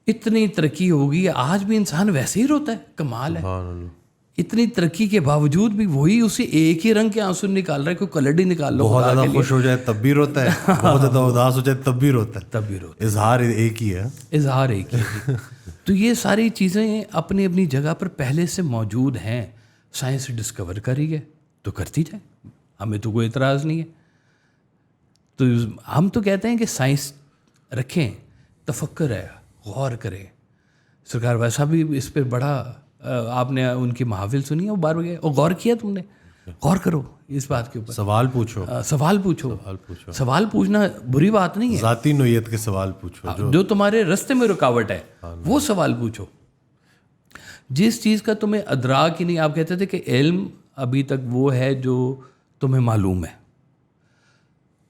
اتنی ترقی ہوگی, آج بھی انسان ویسے ہی روتا ہے. کمال ہے, اتنی ترقی کے باوجود بھی وہی اسی ایک ہی رنگ کے آنسو نکال رہا ہے. کوئی کلر ہی نکال لو. بہت زیادہ خوش ہو جائے تب بھی روتا ہے, بہت زیادہ اداس ہو جائے تب بھی روتا ہے. اظہار ایک ہی ہے, اظہار ایک ہی. تو یہ ساری چیزیں اپنی اپنی جگہ پر پہلے سے موجود ہیں. سائنس ڈسکور کری ہے تو کرتی جائے, ہمیں تو کوئی اعتراض نہیں ہے. تو ہم تو کہتے ہیں کہ سائنس رکھیں, تفکر ہے, غور کریں. سرکار ویسا بھی اس پہ بڑا, آپ نے ان کی محافل سنی ہے, وہ بار بار, اور غور کیا تم نے؟ غور کرو اس بات کے اوپر, سوال پوچھو. سوال پوچھنا بری بات نہیں ہے. ذاتی نوعیت کے سوال پوچھو, جو تمہارے رستے میں رکاوٹ ہے وہ سوال پوچھو. جس چیز کا تمہیں ادراک ہی نہیں, آپ کہتے تھے کہ علم ابھی تک وہ ہے جو تمہیں معلوم ہے.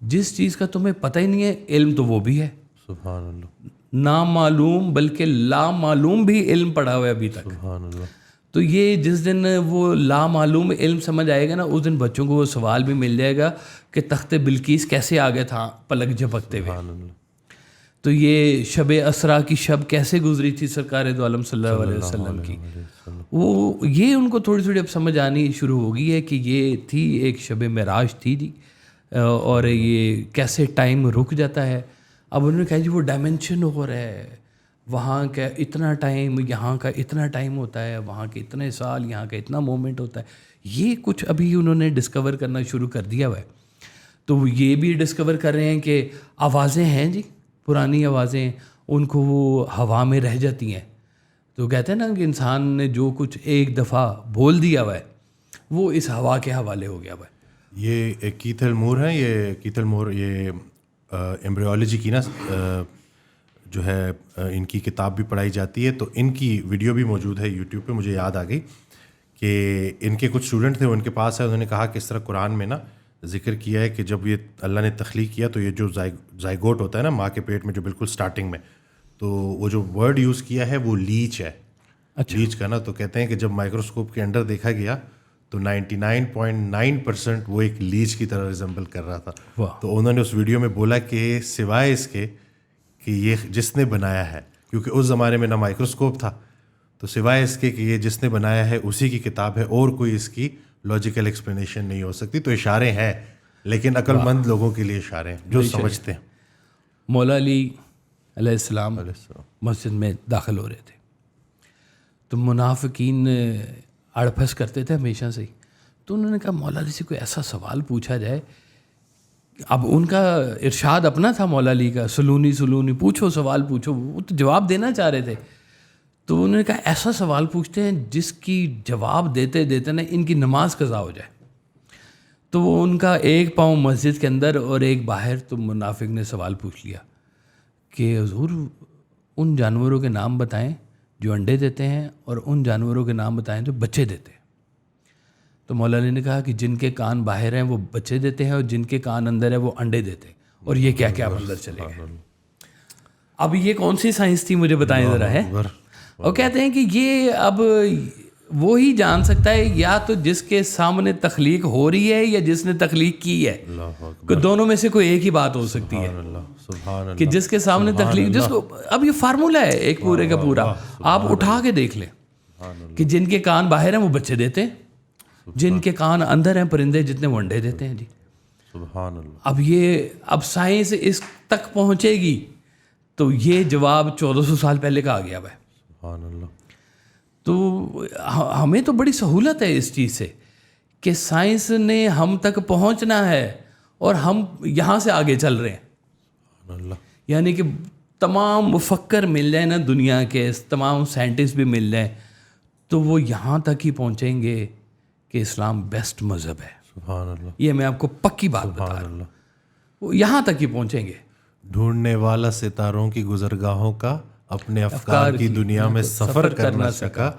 جس چیز کا تمہیں پتہ ہی نہیں ہے علم تو وہ بھی ہے. سبحان اللہ. نامعلوم بلکہ لامعلوم بھی علم پڑھا ہوا ہے ابھی تک. سبحان اللہ. تو یہ جس دن وہ لامعلوم علم سمجھ آئے گا نا, اس دن بچوں کو وہ سوال بھی مل جائے گا کہ تخت بلقیس کیسے آ گیا تھا پلک جھپکتے ہوئے. تو یہ شب اسرا کی شب کیسے گزری تھی سرکار دو عالم صلی اللہ علیہ وسلم کی, وہ یہ ان کو تھوڑی تھوڑی اب سمجھ آنی شروع ہو گئی ہے کہ یہ تھی ایک شب معراج تھی جی, اور یہ کیسے ٹائم رک جاتا ہے. اب انہوں نے کہا جی وہ ڈائمنشن ہو رہا ہے, وہاں کا اتنا ٹائم، یہاں کا اتنا ٹائم ہوتا ہے، وہاں کے اتنے سال، یہاں کا اتنا مومنٹ ہوتا ہے. یہ کچھ ابھی انہوں نے ڈسکور کرنا شروع کر دیا ہوا ہے. تو وہ یہ بھی ڈسکور کر رہے ہیں کہ آوازیں ہیں جی، پرانی آوازیں، ان کو وہ ہوا میں رہ جاتی ہیں. تو کہتے ہیں نا کہ انسان نے جو کچھ ایک دفعہ بول دیا ہوا ہے وہ اس ہوا کے حوالے ہو گیا ہوا ہے. یہ کیتھل مور ہیں، یہ کیتھل مور یہ ایمبریولوجی کی نا جو ہے ان کی کتاب بھی پڑھائی جاتی ہے. تو ان کی ویڈیو بھی موجود ہے یوٹیوب پہ. مجھے یاد آ گئی کہ ان کے کچھ اسٹوڈنٹ تھے، ان کے پاس ہے، انہوں نے کہا کہ اس طرح قرآن میں نا ذکر کیا ہے کہ جب یہ اللہ نے تخلیق کیا تو یہ جو زائگوٹ ہوتا ہے نا ماں کے پیٹ میں جو بالکل سٹارٹنگ میں، تو وہ جو ورڈ یوز کیا ہے وہ لیچ ہے. لیچ کا نا، تو کہتے ہیں کہ جب مائکروسکوپ کے انڈر دیکھا گیا تو 99.9% وہ ایک لیچ کی طرح ریزمبل کر رہا تھا. تو انہوں نے اس ویڈیو میں بولا کہ سوائے اس کے کہ یہ جس نے بنایا ہے، کیونکہ اس زمانے میں نہ مائکروسکوپ تھا، تو سوائے اس کے کہ یہ جس نے بنایا ہے اسی کی کتاب ہے، اور کوئی اس کی لاجیکل ایکسپلینیشن نہیں ہو سکتی. تو اشارے ہیں، لیکن عقل مند لوگوں کے لیے اشارے ہیں جو سمجھتے ہیں. مولا علی علیہ السلام مسجد میں داخل ہو رہے تھے تو منافقین اڑپھس کرتے تھے ہمیشہ سے ہی. تو انہوں نے کہا مولا علی سے کوئی ایسا سوال پوچھا جائے. اب ان کا ارشاد اپنا تھا مولا علی کا، سلونی پوچھو، سوال پوچھو. وہ تو جواب دینا چاہ رہے تھے. تو انہوں نے کہا ایسا سوال پوچھتے ہیں جس کی جواب دیتے دیتے نا ان کی نماز قضا ہو جائے. تو وہ ان کا ایک پاؤں مسجد کے اندر اور ایک باہر. تو منافق نے سوال پوچھ لیا کہ حضور ان جانوروں کے نام بتائیں جو انڈے دیتے ہیں، اور ان جانوروں کے نام بتائیں جو بچے دیتے ہیں. تو مولا علی نے کہا کہ جن کے کان باہر ہیں وہ بچے دیتے ہیں، اور جن کے کان اندر ہیں وہ انڈے دیتے ہیں. اور یہ کیا کیا اندر چلے گئے. اب یہ کون سی سائنس تھی مجھے بتائیں ذرا ہے. اور کہتے ہیں کہ یہ اب وہی جان سکتا ہے یا تو جس کے سامنے تخلیق ہو رہی ہے یا جس نے تخلیق کی ہے. کہ دونوں میں سے کوئی ایک ہی بات ہو سکتی ہے کہ جس کے سامنے تخلیق، جس کو اب یہ فارمولہ ہے ایک پورے کا پورا. آپ اٹھا کے دیکھ لیں کہ جن کے کان باہر ہیں وہ بچے دیتے ہیں، جن کے کان اندر ہیں پرندے جتنے وہ انڈے دیتے ہیں. جی سبحان اللہ. اب سائنس اس تک پہنچے گی تو یہ جواب 1400 سال پہلے کا آ گیا ہے. سبحان اللہ. تو ہمیں تو بڑی سہولت ہے اس چیز سے کہ سائنس نے ہم تک پہنچنا ہے اور ہم یہاں سے آگے چل رہے ہیں. سبحان اللہ. یعنی کہ تمام مفکر مل جائیں نا دنیا کے، تمام سائنٹسٹ بھی مل جائیں تو وہ یہاں تک ہی پہنچیں گے کہ اسلام بیسٹ مذہب ہے. سبحان اللہ. یہ میں آپ کو پکی بات بتا رہا ہوں. وہ یہاں تک ہی پہنچیں گے. ڈھونڈنے والا ستاروں کی گزرگاہوں کا اپنے افکار کی دنیا میں سفر کر نہ سکا،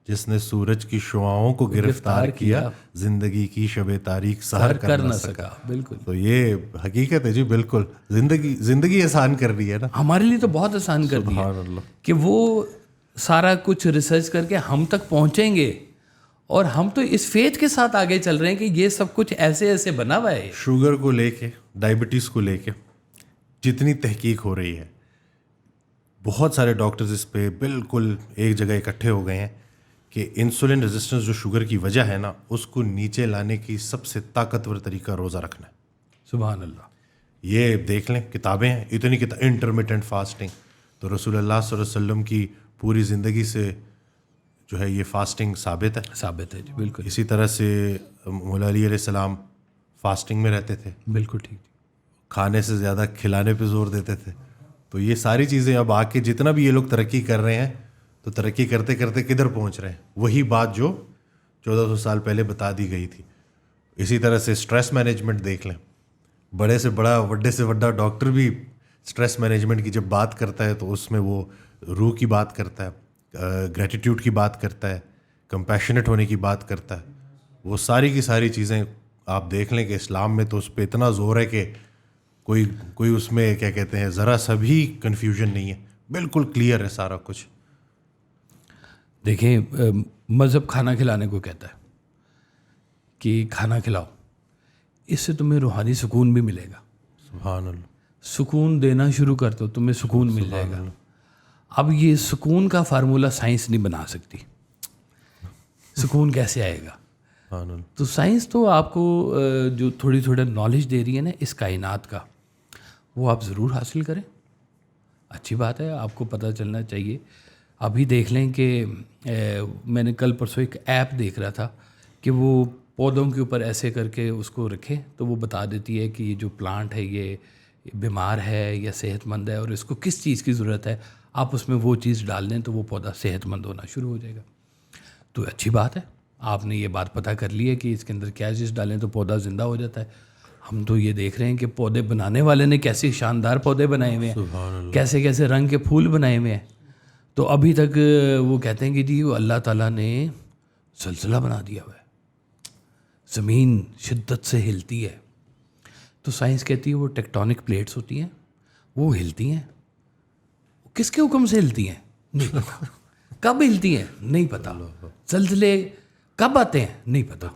جس نے سورج کی شعاؤں کو گرفتار کیا، زندگی کی شب تاریک سحر کر نہ سکا. بالکل. تو یہ حقیقت ہے جی. بالکل زندگی آسان کر رہی ہے نا ہمارے لیے. تو بہت آسان کر دی ہے کہ وہ سارا کچھ ریسرچ کر کے ہم تک پہنچیں گے. اور ہم تو اس فیتھ کے ساتھ آگے چل رہے ہیں کہ یہ سب کچھ ایسے ایسے بنا ہوا ہے. شوگر کو لے کے، ڈائبٹیز کو لے کے جتنی تحقیق ہو رہی ہے، بہت سارے ڈاکٹرز اس پہ بالکل ایک جگہ اکٹھے ہو گئے ہیں کہ انسولن ریزسٹنس جو شوگر کی وجہ ہے نا، اس کو نیچے لانے کی سب سے طاقتور طریقہ روزہ رکھنا ہے. سبحان اللہ. یہ دیکھ لیں، کتابیں ہیں اتنی انٹرمیٹنٹ فاسٹنگ. تو رسول اللہ صلی اللہ علیہ وسلم کی پوری زندگی سے جو ہے یہ فاسٹنگ ثابت ہے جی. بالکل اسی طرح سے مولا علی علیہ السلام فاسٹنگ میں رہتے تھے. بالکل ٹھیک. کھانے سے زیادہ کھلانے پہ زور دیتے تھے. تو یہ ساری چیزیں اب آ کے جتنا بھی یہ لوگ ترقی کر رہے ہیں تو ترقی کرتے کرتے کدھر پہنچ رہے ہیں؟ وہی بات جو 1400 سال پہلے بتا دی گئی تھی. اسی طرح سے اسٹریس مینجمنٹ دیکھ لیں. بڑے سے بڑا ڈاکٹر بھی اسٹریس مینجمنٹ کی جب بات کرتا ہے تو اس میں وہ روح کی بات کرتا ہے، گریٹیٹیوڈ کی بات کرتا ہے، کمپیشنیٹ ہونے کی بات کرتا ہے. وہ ساری کی ساری چیزیں آپ دیکھ لیں کہ اسلام میں تو اس پہ اتنا زور ہے کہ کوئی اس میں کیا کہتے ہیں ذرا سا بھی کنفیوژن نہیں ہے. بالکل کلیئر ہے سارا کچھ. دیکھیں مذہب کھانا کھلانے کو کہتا ہے کہ کھانا کھلاؤ، اس سے تمہیں روحانی سکون بھی ملے گا. سبحان اللہ. سکون دینا شروع کر دو تمہیں سکون مل جائے گا. اب یہ سکون کا فارمولہ سائنس نہیں بنا سکتی. سکون کیسے آئے گا؟ تو سائنس تو آپ کو جو تھوڑی نالج دے رہی ہے نا اس کائنات کا، وہ آپ ضرور حاصل کریں. اچھی بات ہے, آپ کو پتہ چلنا چاہیے. ابھی دیکھ لیں کہ میں نے کل پرسوں ایک ایپ دیکھ رہا تھا کہ وہ پودوں کے اوپر ایسے کر کے اس کو رکھے تو وہ بتا دیتی ہے کہ یہ جو پلانٹ ہے یہ بیمار ہے یا صحت مند ہے اور اس کو کس چیز کی ضرورت ہے. آپ اس میں وہ چیز ڈال دیں تو وہ پودا صحت مند ہونا شروع ہو جائے گا. تو اچھی بات ہے, آپ نے یہ بات پتہ کر لی ہے کہ اس کے اندر کیا چیز ڈالیں تو پودا زندہ ہو جاتا ہے. ہم تو یہ دیکھ رہے ہیں کہ پودے بنانے والے نے کیسے شاندار پودے بنائے ہوئے ہیں, کیسے کیسے رنگ کے پھول بنائے ہوئے ہیں. تو ابھی تک وہ کہتے ہیں کہ جی وہ اللہ تعالیٰ نے زلزلہ بنا دیا ہوا ہے, زمین شدت سے ہلتی ہے. تو سائنس کہتی ہے وہ ٹیکٹونک پلیٹس ہوتی ہیں, وہ ہلتی ہیں. کس کے حکم سے ہلتی ہیں نہیں پتا, کب ہلتی ہیں نہیں پتا, زلزلے کب آتے ہیں نہیں پتا.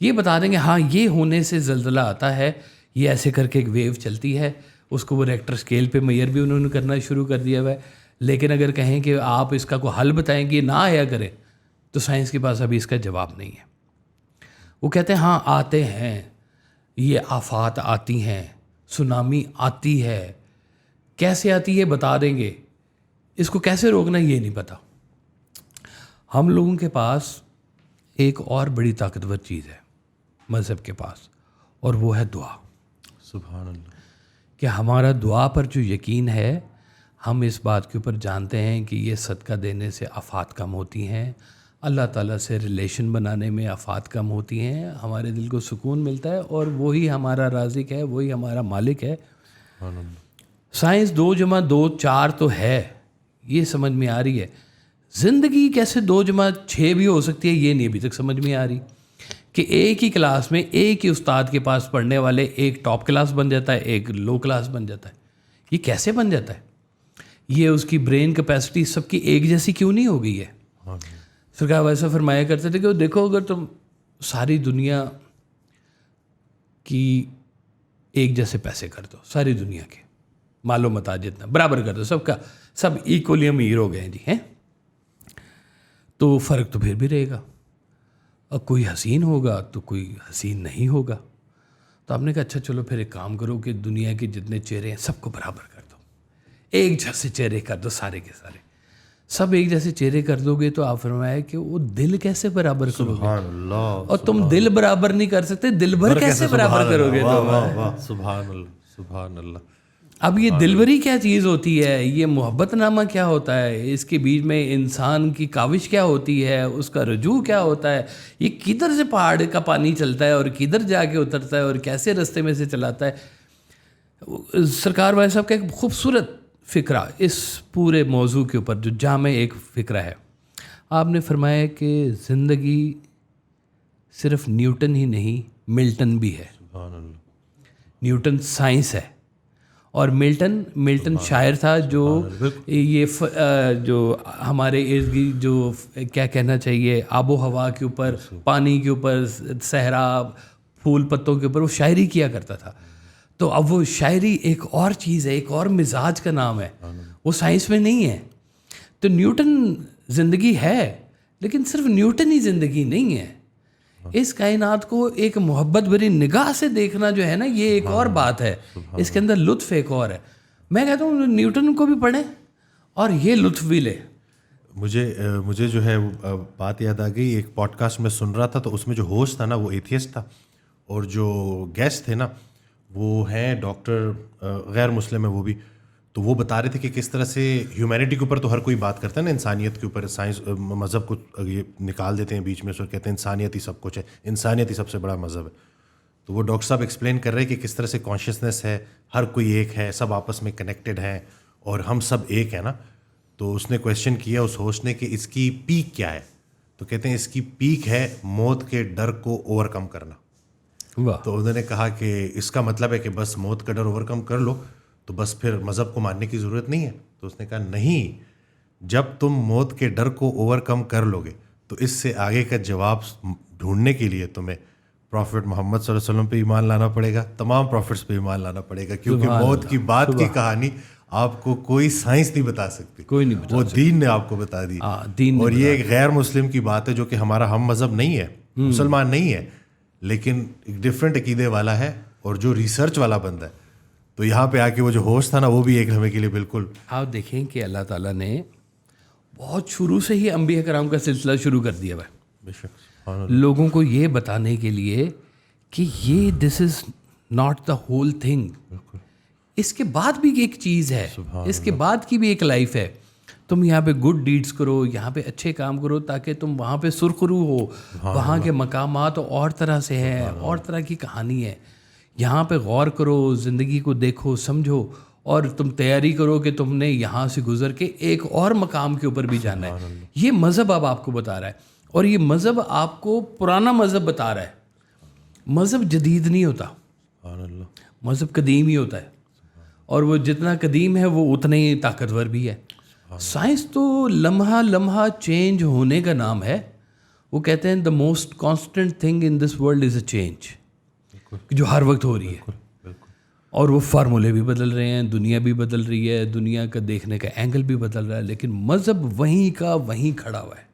یہ بتا دیں گے ہاں یہ ہونے سے زلزلہ آتا ہے, یہ ایسے کر کے ایک ویو چلتی ہے, اس کو وہ ریکٹر اسکیل پہ میئر بھی انہوں نے کرنا شروع کر دیا ہوا ہے. لیکن اگر کہیں کہ آپ اس کا کوئی حل بتائیں کہ یہ نہ آیا کرے تو سائنس کے پاس ابھی اس کا جواب نہیں ہے. وہ کہتے ہیں ہاں آتے ہیں, یہ آفات آتی ہیں, سونامی آتی ہے, کیسے آتی ہے بتا دیں گے, اس کو کیسے روکنا یہ نہیں پتہ. ہم لوگوں کے پاس ایک اور بڑی طاقتور چیز ہے مذہب کے پاس, اور وہ ہے دعا. سبحان اللہ. کہ ہمارا دعا پر جو یقین ہے, ہم اس بات کے اوپر جانتے ہیں کہ یہ صدقہ دینے سے آفات کم ہوتی ہیں, اللہ تعالیٰ سے ریلیشن بنانے میں آفات کم ہوتی ہیں, ہمارے دل کو سکون ملتا ہے, اور وہی ہمارا رازق ہے, وہی ہمارا مالک ہے. سائنس 2 + 2 4 تو ہے, یہ سمجھ میں آ رہی ہے. زندگی کیسے 2 + 6 بھی ہو سکتی ہے یہ نہیں ابھی تک سمجھ میں آ رہی. کہ ایک ہی کلاس میں ایک ہی استاد کے پاس پڑھنے والے ایک ٹاپ کلاس بن جاتا ہے, ایک لو کلاس بن جاتا ہے. یہ کیسے بن جاتا ہے؟ یہ اس کی برین کیپیسٹی سب کی ایک جیسی کیوں نہیں ہو گئی ہے؟ سرکار ویسا فرمایا کرتے تھے کہ دیکھو اگر تم ساری دنیا کی ایک جیسے پیسے کر دو, ساری دنیا کے مال و متا جتنا برابر کر دو, سب کا سب ایکولی امیر ہو گئے جی ہیں, تو فرق تو پھر بھی رہے گا. اور کوئی حسین ہوگا تو کوئی حسین نہیں ہوگا. تو آپ نے کہا اچھا چلو پھر ایک کام کرو کہ دنیا کے جتنے چہرے ہیں سب کو برابر کر دو, ایک جیسے چہرے کر دو, سارے کے سارے سب ایک جیسے چہرے کر دو گے. تو آپ فرمایا کہ وہ دل کیسے برابر کرو گے؟ سبحان اللہ. اور تم دل برابر نہیں کر سکتے, دل بھر کیسے برابر کرو گے؟ سبحان اللہ, سبحان اللہ. اب یہ دل بھری کیا چیز ہوتی ہے, یہ محبت نامہ کیا ہوتا ہے, اس کے بیچ میں انسان کی کاوش کیا ہوتی ہے, اس کا رجوع کیا ہوتا ہے, یہ کدھر سے پہاڑ کا پانی چلتا ہے اور کدھر جا کے اترتا ہے اور کیسے رستے میں سے چلاتا ہے. سرکار بھائی صاحب کا ایک خوبصورت فکرہ اس پورے موضوع کے اوپر جو جامع ایک فکرہ ہے. آپ نے فرمایا کہ زندگی صرف نیوٹن ہی نہیں ملٹن بھی ہے. سبحان اللہ. نیوٹن سائنس ہے اور ملٹن شاعر تھا جو یہ جو ہمارے ارد گرد جو کیا کہنا چاہیے آب و ہوا کے اوپر, پانی کے اوپر, صحرا, پھول پتوں کے اوپر وہ شاعری کیا کرتا تھا. تو اب وہ شاعری ایک اور چیز ہے, ایک اور مزاج کا نام ہے, وہ سائنس میں نہیں ہے. تو نیوٹن زندگی ہے لیکن صرف نیوٹن ہی زندگی نہیں ہے. اس کائنات کو ایک محبت بھری نگاہ سے دیکھنا جو ہے نا, یہ ایک اور بات ہے, اس کے اندر لطف ایک اور ہے. میں کہتا ہوں نیوٹن کو بھی پڑھیں اور یہ لطف بھی لے. مجھے جو ہے بات یاد آ گئی, ایک پوڈ کاسٹ میں سن رہا تھا تو اس میں جو ہوسٹ تھا نا وہ ایتھیسٹ تھا, اور جو گیسٹ تھے نا وہ ہیں ڈاکٹر, غیر مسلم ہے وہ بھی. تو وہ بتا رہے تھے کہ کس طرح سے ہیومینٹی کے اوپر تو ہر کوئی بات کرتا ہے نا, انسانیت کے اوپر. سائنس مذہب کو یہ نکال دیتے ہیں بیچ میں, سو کہتے ہیں انسانیت ہی سب کچھ ہے, انسانیت ہی سب سے بڑا مذہب ہے. تو وہ ڈاکٹر صاحب ایکسپلین کر رہے ہیں کہ کس طرح سے کانشیسنیس ہے, ہر کوئی ایک ہے, سب آپس میں کنیکٹڈ ہیں اور ہم سب ایک ہیں نا. تو اس نے کویشچن کیا اس ہوسٹ نے کہ اس کی پیک کیا ہے, تو کہتے ہیں اس کی پیک ہے موت کے ڈر کو اوور کم کرنا. تو انہوں نے کہا کہ اس کا مطلب ہے کہ بس موت کا ڈر اوور کم کر لو تو بس پھر مذہب کو ماننے کی ضرورت نہیں ہے. تو اس نے کہا نہیں, جب تم موت کے ڈر کو اوور کم کر لو گے تو اس سے آگے کا جواب ڈھونڈنے کے لیے تمہیں پروفٹ محمد صلی اللہ علیہ وسلم پہ ایمان لانا پڑے گا, تمام پروفٹس پہ ایمان لانا پڑے گا, کیونکہ موت کی بات کی کہانی آپ کو کوئی سائنس نہیں بتا سکتی, کوئی نہیں بتا, وہ دین نے آپ کو بتا دی. اور یہ ایک غیر مسلم کی بات ہے جو کہ ہمارا ہم مذہب نہیں ہے, مسلمان نہیں ہے, لیکن ایک ڈفرینٹ عقیدے والا ہے اور جو ریسرچ والا بندہ ہے تو یہاں پہ آ کے وہ جو ہوش تھا نا وہ بھی ایک ہمیں کے لیے بالکل. آپ دیکھیں کہ اللہ تعالیٰ نے بہت شروع سے ہی انبیاء کرام کا سلسلہ شروع کر دیا ہے بے شک لوگوں کو یہ بتانے کے لیے کہ یہ this is not the whole thing. اس کے بعد بھی ایک چیز ہے, اس کے بعد کی بھی ایک لائف ہے. تم یہاں پہ گڈ ڈیڈس کرو, یہاں پہ اچھے کام کرو تاکہ تم وہاں پہ سرخرو ہو. وہاں کے مقامات اور طرح سے ہیں, اور طرح کی کہانی ہے. یہاں پہ غور کرو, زندگی کو دیکھو, سمجھو, اور تم تیاری کرو کہ تم نے یہاں سے گزر کے ایک اور مقام کے اوپر بھی جانا ہے. یہ مذہب اب آپ کو بتا رہا ہے, اور یہ مذہب آپ کو پرانا مذہب بتا رہا ہے. مذہب جدید نہیں ہوتا, مذہب قدیم ہی ہوتا ہے, اور وہ جتنا قدیم ہے وہ اتنا ہی طاقتور بھی ہے. سائنس تو لمحہ لمحہ چینج ہونے کا نام ہے. وہ کہتے ہیں the most constant thing in this world is a change, جو ہر وقت ہو رہی ہے. اور وہ فارمولے بھی بدل رہے ہیں, دنیا بھی بدل رہی ہے, دنیا کا دیکھنے کا اینگل بھی بدل رہا ہے, لیکن مذہب وہیں کا وہیں کھڑا ہوا ہے.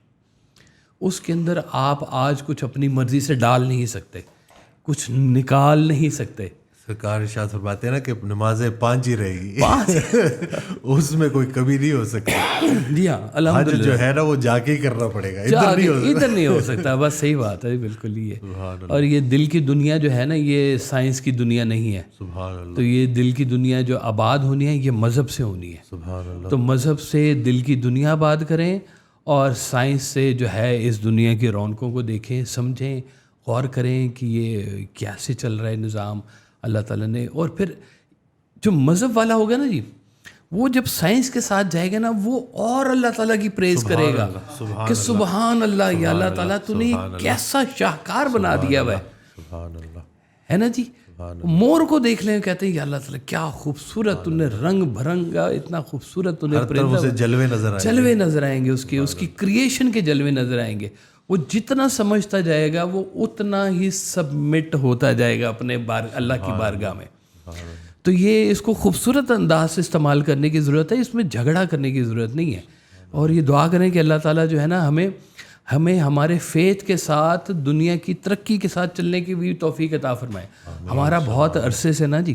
اس کے اندر آپ آج کچھ اپنی مرضی سے ڈال نہیں سکتے, کچھ نکال نہیں سکتے. سرکار ارشاد فرماتے ہیں نا کہ نمازیں 5 ہی رہے گی, اس میں کوئی کمی نہیں ہو سکتی. جی ہاں, الحمدللہ جو ہے نا وہ جا کے ہی کرنا پڑے گا, ادھر نہیں ہو سکتا. بس صحیح بات ہے, بالکل ہی ہے. اور یہ دل کی دنیا جو ہے نا, یہ سائنس کی دنیا نہیں ہے. سبحان اللہ. تو یہ دل کی دنیا جو آباد ہونی ہے, یہ مذہب سے ہونی ہے. سبحان اللہ. تو مذہب سے دل کی دنیا آباد کریں, اور سائنس سے جو ہے اس دنیا کی رونقوں کو دیکھیں, سمجھیں, غور کریں کہ یہ کیسے چل رہا ہے نظام اللہ تعالیٰ نے. اور پھر جو مذہب والا ہوگا نا جی, وہ جب سائنس کے ساتھ جائے گا نا, وہ اور اللہ تعالیٰ کی پریز کرے گا کہ سبحان اللہ, یا اللہ تعالیٰ تو نے کیسا شاہکار بنا دیا ہوا ہے نا جی. مور کو دیکھ لیں, کہتے ہیں یا اللہ تعالیٰ کیا خوبصورت, تم نے رنگ برنگا اتنا خوبصورت, تم نے جلوے نظر آئیں گے, اس کی کریشن کے جلوے نظر آئیں گے. وہ جتنا سمجھتا جائے گا وہ اتنا ہی سبمٹ ہوتا جائے گا اپنے اللہ کی بارگاہ میں. تو یہ اس کو خوبصورت انداز سے استعمال کرنے کی ضرورت ہے, اس میں جھگڑا کرنے کی ضرورت نہیں ہے. اور یہ دعا کریں کہ اللہ تعالیٰ جو ہے نا ہمیں ہمارے فیتھ کے ساتھ دنیا کی ترقی کے ساتھ چلنے کی بھی توفیق عطا فرمائے. ہمارا بہت عرصے سے نا جی,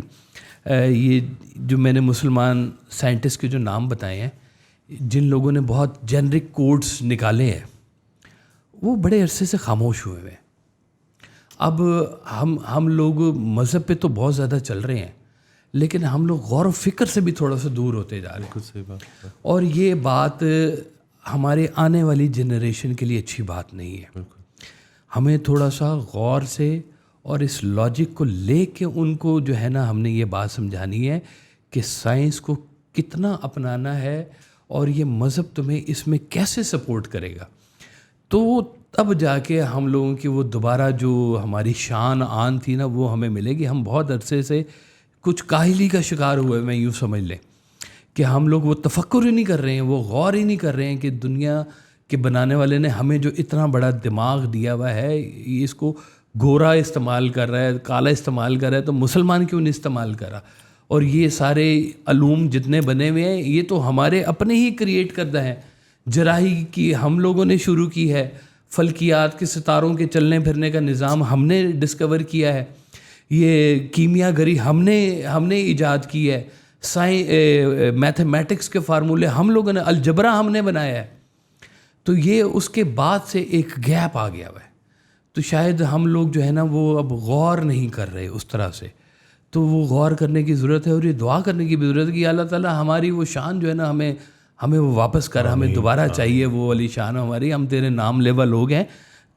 یہ جو میں نے مسلمان سائنٹسٹ کے جو نام بتائے ہیں, جن لوگوں نے بہت جنرک کوڈز نکالے ہیں, وہ بڑے عرصے سے خاموش ہوئے ہیں. اب ہم لوگ مذہب پہ تو بہت زیادہ چل رہے ہیں, لیکن ہم لوگ غور و فکر سے بھی تھوڑا سا دور ہوتے جا رہے ہیں. اور یہ بات ہمارے آنے والی جنریشن کے لیے اچھی بات نہیں ہے. ہمیں تھوڑا سا غور سے اور اس لاجک کو لے کے ان کو جو ہے نا, ہم نے یہ بات سمجھانی ہے کہ سائنس کو کتنا اپنانا ہے, اور یہ مذہب تمہیں اس میں کیسے سپورٹ کرے گا. تو تب جا کے ہم لوگوں کی وہ دوبارہ جو ہماری شان آن تھی نا, وہ ہمیں ملے گی. ہم بہت عرصے سے کچھ کاہلی کا شکار ہوئے, میں یوں سمجھ لیں کہ ہم لوگ وہ تفکر ہی نہیں کر رہے ہیں, وہ غور ہی نہیں کر رہے ہیں کہ دنیا کے بنانے والے نے ہمیں جو اتنا بڑا دماغ دیا ہوا ہے, اس کو گورا استعمال کر رہا ہے, کالا استعمال کر رہا ہے, تو مسلمان کیوں نہیں استعمال کر رہا. اور یہ سارے علوم جتنے بنے ہوئے ہیں, یہ تو ہمارے اپنے ہی کریٹ کردہ ہیں. جراحی کی ہم لوگوں نے شروع کی ہے, فلکیات کے ستاروں کے چلنے پھرنے کا نظام ہم نے ڈسکور کیا ہے, یہ کیمیا گری ہم نے ایجاد کی ہے, میتھمیٹکس کے فارمولے ہم لوگوں نے, الجبرا ہم نے بنایا ہے. تو یہ اس کے بعد سے ایک گیپ آ گیا ہوا ہے. تو شاید ہم لوگ جو ہے نا وہ اب غور نہیں کر رہے اس طرح سے. تو وہ غور کرنے کی ضرورت ہے, اور یہ دعا کرنے کی بھی ضرورت ہے کہ اللہ تعالیٰ ہماری وہ شان جو ہے نا ہمیں وہ واپس کر, ہمیں دوبارہ چاہیے وہ والی شان ہماری. ہم تیرے نام لیوا لوگ ہیں,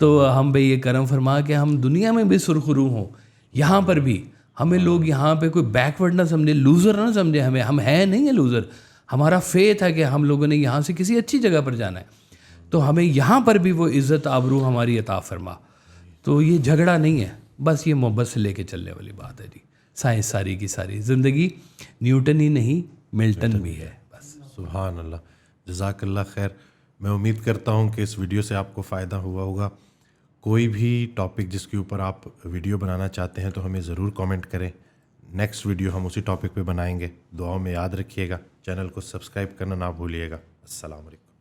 تو ہم بھائی یہ کرم فرما کہ ہم دنیا میں بھی سرخرو ہوں, یہاں پر بھی ہمیں لوگ یہاں پہ کوئی بیکورڈ نہ سمجھے, لوزر نہ سمجھے ہم ہیں نہیں ہیں لوزر. ہمارا فیتھ ہے کہ ہم لوگوں نے یہاں سے کسی اچھی جگہ پر جانا ہے, تو ہمیں یہاں پر بھی وہ عزت آبرو ہماری عطا فرما. تو یہ جھگڑا نہیں ہے, بس یہ محبت سے لے کے چلنے والی بات ہے جی. سائنس ساری کی ساری زندگی نیوٹن ہی نہیں, ملٹن بھی ہے بس. سبحان اللہ, جزاک اللہ خیر. میں امید کرتا ہوں کہ اس ویڈیو سے آپ کو فائدہ ہوا ہوگا. کوئی بھی ٹاپک جس کے اوپر آپ ویڈیو بنانا چاہتے ہیں تو ہمیں ضرور کامنٹ کریں. نیکسٹ ویڈیو ہم اسی ٹاپک پہ بنائیں گے. دعاؤں میں یاد رکھیے گا, چینل کو سبسکرائب کرنا نہ بھولیے گا. السلام علیکم.